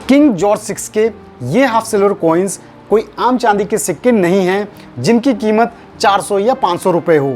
King George 6 के ये half silver coins कोई आम चांदी के सिक्के नहीं हैं जिनकी कीमत 400 या 500 रुपए हो।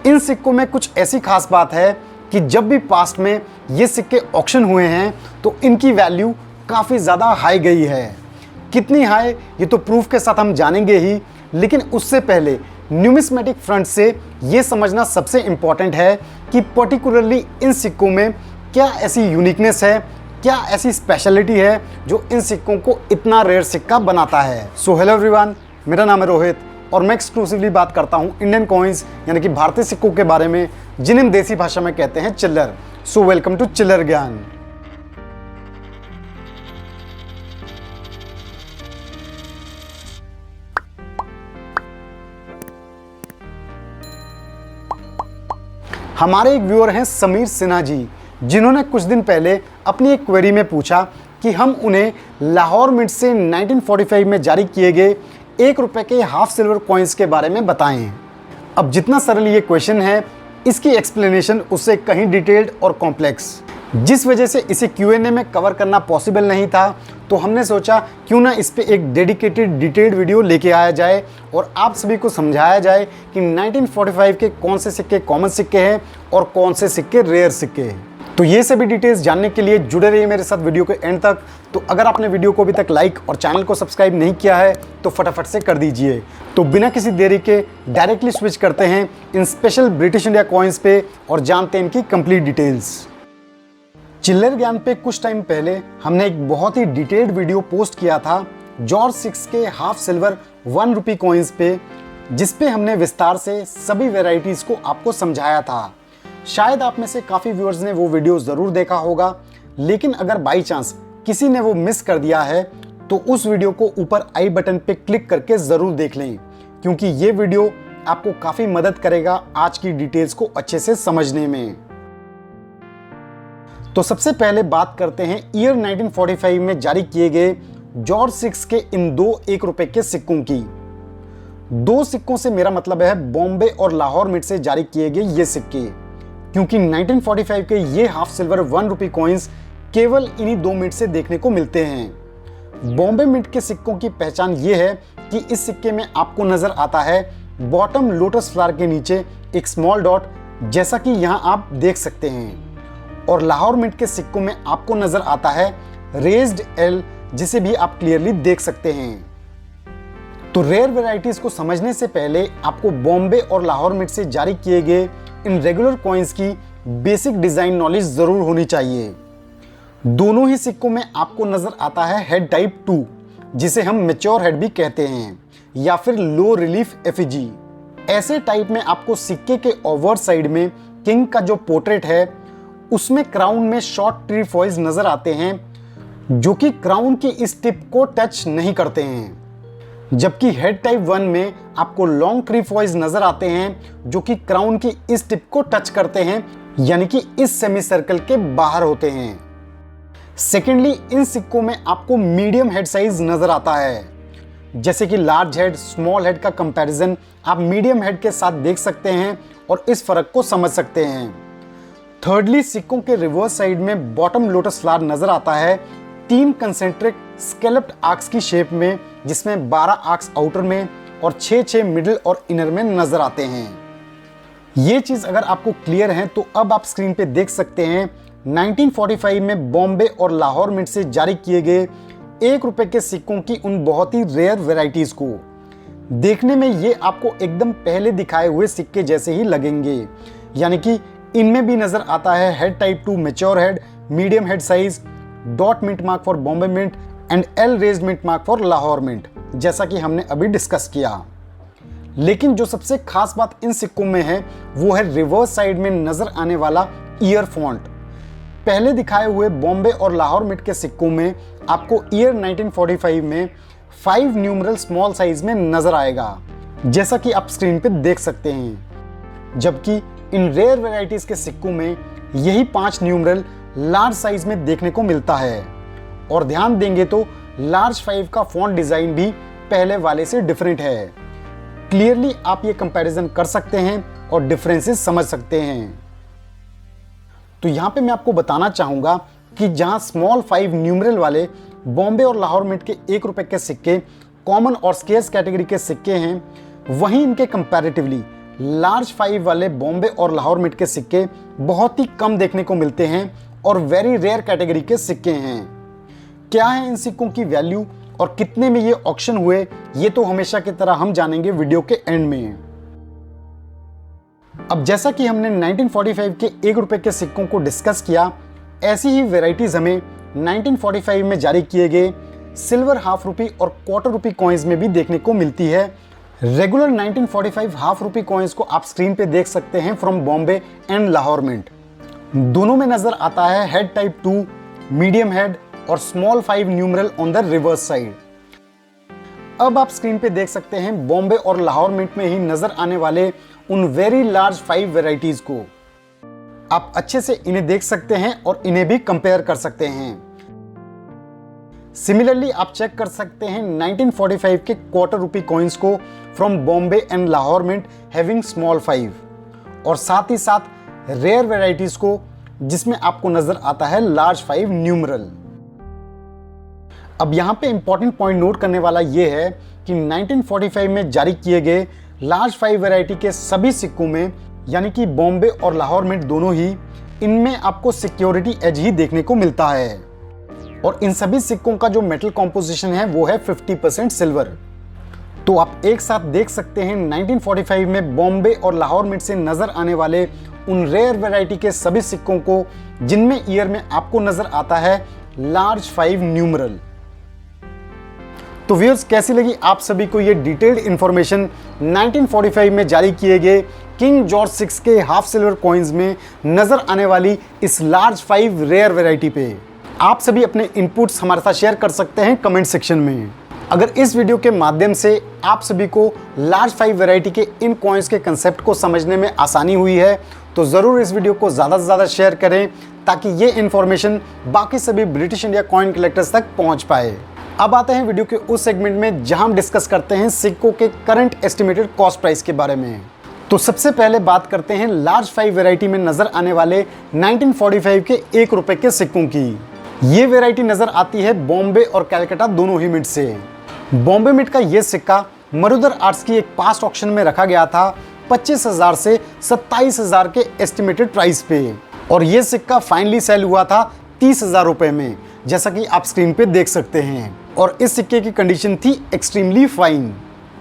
इन सिक्कों में कुछ ऐसी खास बात है कि जब भी पास्ट में ये सिक्के ऑक्शन हुए हैं तो इनकी वैल्यू काफ़ी ज़्यादा हाई गई है। कितनी हाई ये तो प्रूफ के साथ हम जानेंगे ही, लेकिन उससे पहले न्यूमिस्मेटिक फ्रंट से ये समझना सबसे इम्पॉर्टेंट है कि पर्टिकुलरली इन सिक्कों में क्या ऐसी यूनिकनेस है, क्या ऐसी स्पेशलिटी है जो इन सिक्कों को इतना रेयर सिक्का बनाता है। सो हेलो एवरीवन, मेरा नाम है रोहित और मैं एक्सक्लूसिवली बात करता हूँ इंडियन कॉइन्स यानी कि भारतीय सिक्कों के बारे में, जिन्हें हम देसी भाषा में कहते हैं चिल्लर। सो वेलकम टू चिल्लर ज्ञान। हमारे एक व्यूअर हैं समीर सिन्हा जी, जिन्होंने कुछ दिन पहले अपनी एक क्वेरी में पूछा कि हम उन्हें लाहौर मिंट से 1945 में जारी किए गए 1 रुपए के हाफ सिल्वर कॉइन्स के बारे में बताएं। अब जितना सरल ये क्वेश्चन है, इसकी एक्सप्लेनेशन उससे कहीं डिटेल्ड और कॉम्प्लेक्स, जिस वजह से इसे Q&A में कवर करना पॉसिबल नहीं था, तो हमने सोचा क्यों ना इस पे एक डेडिकेटेड डिटेल्ड वीडियो लेके आया जाए और आप सभी को समझाया जाए कि 1945 के कौन से सिक्के कॉमन सिक्के हैं और कौन से सिक्के रेयर सिक्के हैं। तो ये सभी डिटेल्स जानने के लिए जुड़े रहिए मेरे साथ वीडियो के एंड तक। तो अगर आपने वीडियो को अभी तक लाइक और चैनल को सब्सक्राइब नहीं किया है तो फटाफट से कर दीजिए। तो बिना किसी देरी के डायरेक्टली स्विच करते हैं इन स्पेशल ब्रिटिश इंडिया कॉइन्स पे और जानते हैं इनकी कंप्लीट डिटेल्स। चिल्लर ज्ञान पे कुछ टाइम पहले हमने एक बहुत ही डिटेल्ड वीडियो पोस्ट किया था जॉर्ज 6 के हाफ सिल्वर 1 रुपी कॉइन्स पे, जिसपे हमने विस्तार से सभी वेराइटीज को आपको समझाया था। शायद आप में से काफ़ी व्यूअर्स ने वो वीडियो ज़रूर देखा होगा, लेकिन अगर बाई चांस किसी ने वो मिस कर दिया है तो उस वीडियो को ऊपर आई बटन पे क्लिक करके ज़रूर देख लें, क्योंकि ये वीडियो आपको काफ़ी मदद करेगा आज की डिटेल्स को अच्छे से समझने में। तो सबसे पहले बात करते हैं ईयर 1945 में जारी किए गए जॉर्ज 6 के इन दो 1 रुपए के सिक्कों की। दो सिक्कों से मेरा मतलब है बॉम्बे और लाहौर मिंट से जारी किए गए ये सिक्के, क्योंकि 1945 के ये हाफ सिल्वर 1 रुपी कॉइन्स केवल इन्हीं 2 मिंट से देखने को मिलते हैं। बॉम्बे मिंट के सिक्कों की पहचान ये है कि इस सिक्के में आपको नजर आता है बॉटम लोटस फ्लावर के नीचे एक स्मॉल डॉट, जैसा कि यहाँ आप देख सकते हैं, और लाहौर मिंट के सिक्कों में आपको नजर आता है रेज्ड एल, जिसे भी आप क्लियरली देख सकते हैं। तो रेयर वैरायटीज को समझने से पहले आपको बॉम्बे और लाहौर मिंट से जारी किए गए इन रेगुलर कॉइन्स की बेसिक डिजाइन नॉलेज जरूर होनी चाहिए। दोनों ही सिक्कों में आपको नजर आता है हेड टाइप 2, जिसे हम मैच्योर हेड भी कहते हैं, या फिर लो रिलीफ एफिजी। ऐसे टाइप में आपको सिक्के के ओवर साइड में किंग का जो पोर्ट्रेट है उसमें क्राउन में शॉर्ट ट्री फॉइल्स नजर आते हैं, जो कि क्राउन की इस टिप को टच नहीं करते हैं, जबकि हेड टाइप 1 में आपको लॉन्ग ट्री फॉइल्स नजर आते हैं जो कि क्राउन की इस टिप को टच करते हैं, यानी कि इस सेमी सर्कल के बाहर होते हैं। सेकेंडली, इन सिक्कों में आपको मीडियम हेड साइज नजर आता है, जैसे कि लार्ज हेड स्मॉल हेड का कंपैरिजन आप मीडियम हेड के साथ देख सकते हैं और इस फर्क को समझ सकते हैं। थर्डली, सिक्कों के रिवर्स साइड में बॉटम लोटस फ्लावर नजर आता है 3 कंसेंट्रिक स्केलप्ड आर्क्स की शेप में, जिसमें 12 आर्क्स आउटर में और 6 मिडिल और इनर में नजर आते हैं। ये चीज अगर आपको क्लियर है तो अब आप स्क्रीन पे देख सकते हैं 1945 में बॉम्बे और लाहौर मिंट से जारी किए गए 1 रुपए के सिक्कों की उन बहुत ही रेयर वेराइटीज को। देखने में ये आपको एकदम पहले दिखाए हुए सिक्के जैसे ही लगेंगे, यानी कि इनमें भी नजर आता है head type 2 mature head, medium head size, dot mint mark for Bombay mint and L raised mint mark for Lahore mint, जैसा कि हमने अभी डिस्कस किया। लेकिन जो सबसे खास बात इन सिक्कों में है वो है रिवर्स साइड में नजर आने वाला ईयर फॉन्ट। पहले दिखाए हुए बॉम्बे और लाहौर मिंट के सिक्कों में आपको ईयर 1945 में 5 न्यूमरल स्मॉल साइज में नजर आएगा, जैसा कि आप स्क्रीन पे देख सकते हैं, जबकि इन रेयर वैराइटीज के सिक्कों में यही 5 न्यूमरल लार्ज साइज में देखने को मिलता है। और ध्यान देंगे तो लार्ज 5 का फॉन्ट डिजाइन भी पहले वाले से डिफरेंट है। क्लियरली आप ये कंपैरिजन कर सकते हैं और डिफरेंसेस समझ सकते हैं। तो यहाँ पे मैं आपको बताना चाहूंगा कि जहां स्मॉल 5 न्यूमरल वाले बॉम्बे और लाहौर मिंट के 1 रुपए के सिक्के कॉमन और स्केर्स कैटेगरी के सिक्के हैं, वहीं इनके कंपैरेटिवली लार्ज 5 वाले बॉम्बे और लाहौर मिंट के सिक्के बहुत ही कम देखने को मिलते हैं और वेरी रेयर कैटेगरी के सिक्के हैं। क्या है इन सिक्कों की वैल्यू और कितने में ये ऑक्शन हुए, ये तो हमेशा की तरह हम जानेंगे वीडियो के एंड में। अब जैसा कि हमने 1945 के 1 रुपए के सिक्कों को डिस्कस किया, ऐसी ही वेराइटीज हमें 1945 में जारी किए गए सिल्वर हाफ रुपी और क्वार्टर रुपी कॉइन्स में भी देखने को मिलती है। रेगुलर 1945 हाफ रुपी कॉइन्स को आप स्क्रीन पे देख सकते हैं from Bombay and Lahore mint. दोनों में नजर आता है हेड टाइप 2, मीडियम हेड और small 5 numeral on the reverse side. अब आप स्क्रीन पे देख सकते हैं बॉम्बे और लाहौर मिंट में ही नजर आने वाले उन वेरी लार्ज 5 वेराइटीज को। आप अच्छे से इन्हें देख सकते हैं और इन्हें भी कंपेयर कर सकते हैं। सिमिलरली आप चेक कर सकते हैं 1945 के क्वार्टर रुपी कॉइन्स को from Bombay and Lahore mint having small 5 और साथ ही साथ रेयर वेराइटीज को जिसमें आपको नजर आता है लार्ज 5 न्यूमरल। अब यहां पे इंपॉर्टेंट पॉइंट नोट करने वाला यह है कि 1945 में जारी किए गए लार्ज 5 वैरायटी के सभी सिक्कों में, यानी कि बॉम्बे और लाहौर मिंट दोनों ही, इनमें आपको सिक्योरिटी एज ही देखने को मिलता है और इन सभी सिक्कों का जो मेटल कॉम्पोजिशन है वो है 50% सिल्वर। तो आप एक साथ देख सकते हैं 1945 में बॉम्बे और लाहौर मिंट से नजर आने वाले उन रेयर वैरायटी के सभी सिक्कों को जिनमें ईयर में आपको नजर आता है लार्ज 5 न्यूमरल। तो व्यूअर्स, कैसी लगी आप सभी को ये डिटेल्ड इंफॉर्मेशन 1945 में जारी किए गए किंग जॉर्ज 6 के हाफ सिल्वर कॉइन्स में नजर आने वाली इस लार्ज 5 रेयर वैरायटी पे? आप सभी अपने इनपुट्स हमारे साथ शेयर कर सकते हैं कमेंट सेक्शन में। अगर इस वीडियो के माध्यम से आप सभी को लार्ज 5 वैरायटी के इन कॉइन्स के कंसेप्ट को समझने में आसानी हुई है तो ज़रूर इस वीडियो को ज़्यादा से ज़्यादा शेयर करें ताकि ये इन्फॉर्मेशन बाकी सभी ब्रिटिश इंडिया कॉइन कलेक्टर्स तक पहुंच पाए। अब आते हैं वीडियो के उस सेगमेंट में जहां हम डिस्कस करते हैं सिक्कों के करंट एस्टिमेटेड कॉस्ट प्राइस के बारे में। तो सबसे पहले बात करते हैं लार्ज 5 वैरायटी में नजर आने वाले 1945 के 1 रुपए के सिक्कों की। ये वैरायटी नजर आती है बॉम्बे और कलकत्ता दोनों ही मिंट से। बॉम्बे मिंट का ये सिक्का मरुदर आर्ट्स की एक पास्ट ऑक्शन में रखा गया था 25,000 से 27,000 के एस्टिमेटेड प्राइस पे और ये सिक्का फाइनली सेल हुआ था 30,000 रुपए में, जैसा कि आप स्क्रीन पे देख सकते हैं। और इस सिक्के की कंडीशन थी एक्सट्रीमली फाइन।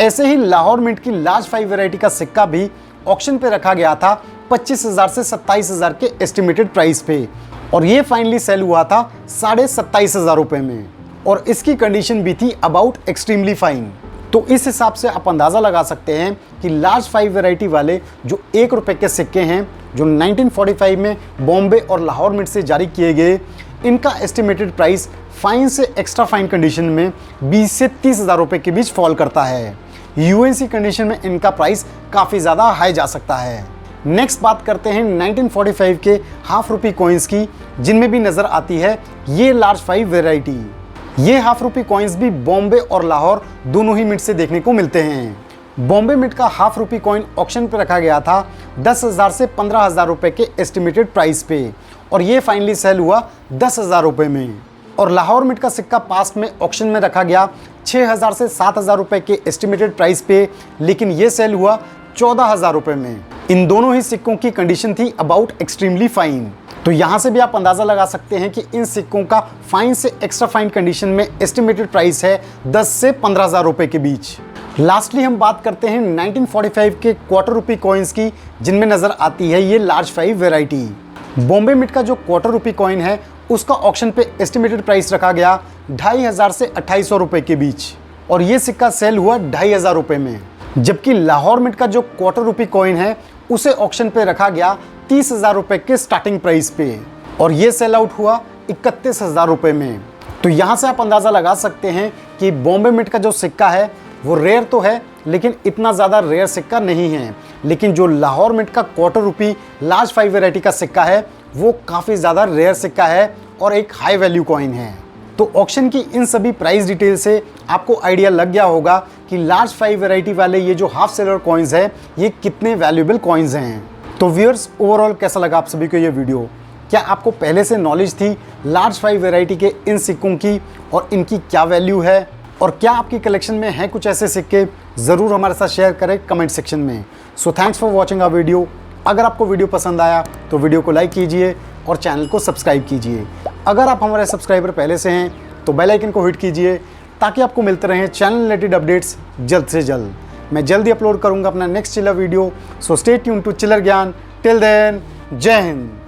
ऐसे ही लाहौर मिंट की लार्ज 5 वैरायटी का सिक्का भी ऑक्शन पे रखा गया था 25,000 से 27,000 के एस्टिमेटेड प्राइस पे और ये फाइनली सेल हुआ था 27,500 रुपए में और इसकी कंडीशन भी थी अबाउट एक्सट्रीमली फाइन। तो इस हिसाब से आप अंदाज़ा लगा सकते हैं कि लार्ज 5 वैरायटी वाले जो 1 रुपए के सिक्के हैं जो 1945 में बॉम्बे और लाहौर मिंट से जारी किए गए, इनका एस्टिमेटेड प्राइस फाइन से एक्स्ट्रा फाइन कंडीशन में 20 से 30,000 रुपए के बीच फॉल करता है। यूएनसी कंडीशन में इनका प्राइस काफ़ी ज़्यादा हाई जा सकता है। नेक्स्ट बात करते हैं 1945 के हाफ रुपी कॉइन्स की, जिनमें भी नज़र आती है ये लार्ज 5 वैरायटी। ये हाफ रुपी कॉइन्स भी बॉम्बे और लाहौर दोनों ही मिंट से देखने को मिलते हैं। बॉम्बे मिंट का हाफ रुपी कॉइन ऑक्शन पे रखा गया था 10,000 से 15,000 रुपए के एस्टिमेटेड प्राइस पे और ये फाइनली सेल हुआ 10,000 रुपए में। और लाहौर मिंट का सिक्का पास्ट में ऑक्शन में रखा गया 6,000 से 7,000 रुपए के एस्टिमेटेड प्राइस पे, लेकिन ये सेल हुआ 14,000 रुपए में। इन दोनों ही सिक्कों की कंडीशन थी अबाउट एक्सट्रीमली फाइन। तो यहाँ से भी आप अंदाज़ा लगा सकते हैं कि इन सिक्कों का फाइन से एक्स्ट्रा फाइन कंडीशन में एस्टिमेटेड प्राइस है 10 से 15,000 रुपए के बीच। लास्टली हम बात करते हैं 1945 के क्वार्टर रुपी कॉइन्स की, जिनमें नज़र आती है ये लार्ज 5 वैरायटी। बॉम्बे मिंट का जो क्वार्टर रुपी कॉइन है उसका ऑक्शन पे एस्टिमेटेड प्राइस रखा गया 2,500 से 2,800 रुपए के बीच और ये सिक्का सेल हुआ 2,500 रुपए में। जबकि लाहौर मिंट का जो क्वार्टर रुपी कॉइन है उसे ऑक्शन पे रखा गया 30,000 रुपए के स्टार्टिंग प्राइस पे और ये सेल आउट हुआ 31,000 रुपए में। तो यहाँ से आप अंदाज़ा लगा सकते हैं कि बॉम्बे मिंट का जो सिक्का है वो रेयर तो है लेकिन इतना ज़्यादा रेयर सिक्का नहीं है, लेकिन जो लाहौर मिंट का क्वार्टर रुपी लार्ज 5 वैरायटी का सिक्का है वो काफ़ी ज़्यादा रेयर सिक्का है और एक हाई वैल्यू कॉइन है। तो ऑक्शन की इन सभी प्राइस डिटेल से आपको आइडिया लग गया होगा कि लार्ज 5 वैरायटी वाले ये जो हाफ सिल्वर कॉइन्स है ये कितने वैल्यूएबल कॉइन्स हैं। तो व्यूअर्स, ओवरऑल कैसा लगा आप सभी को ये वीडियो? क्या आपको पहले से नॉलेज थी लार्ज 5 वैरायटी के इन सिक्कों की और इनकी क्या वैल्यू है? और क्या आपकी कलेक्शन में है कुछ ऐसे सिक्के? ज़रूर हमारे साथ शेयर करें कमेंट सेक्शन में। So thanks for watching our video. अगर आपको वीडियो पसंद आया तो वीडियो को लाइक कीजिए और चैनल को सब्सक्राइब कीजिए। अगर आप हमारे सब्सक्राइबर पहले से हैं तो बेल आइकन को हिट कीजिए ताकि आपको मिलते रहें चैनल रिलेटेड अपडेट्स जल्द से जल्द। मैं जल्दी अपलोड करूंगा अपना next Chiller video. So stay tune to Chiller Gyan. Till then, जय हिंद।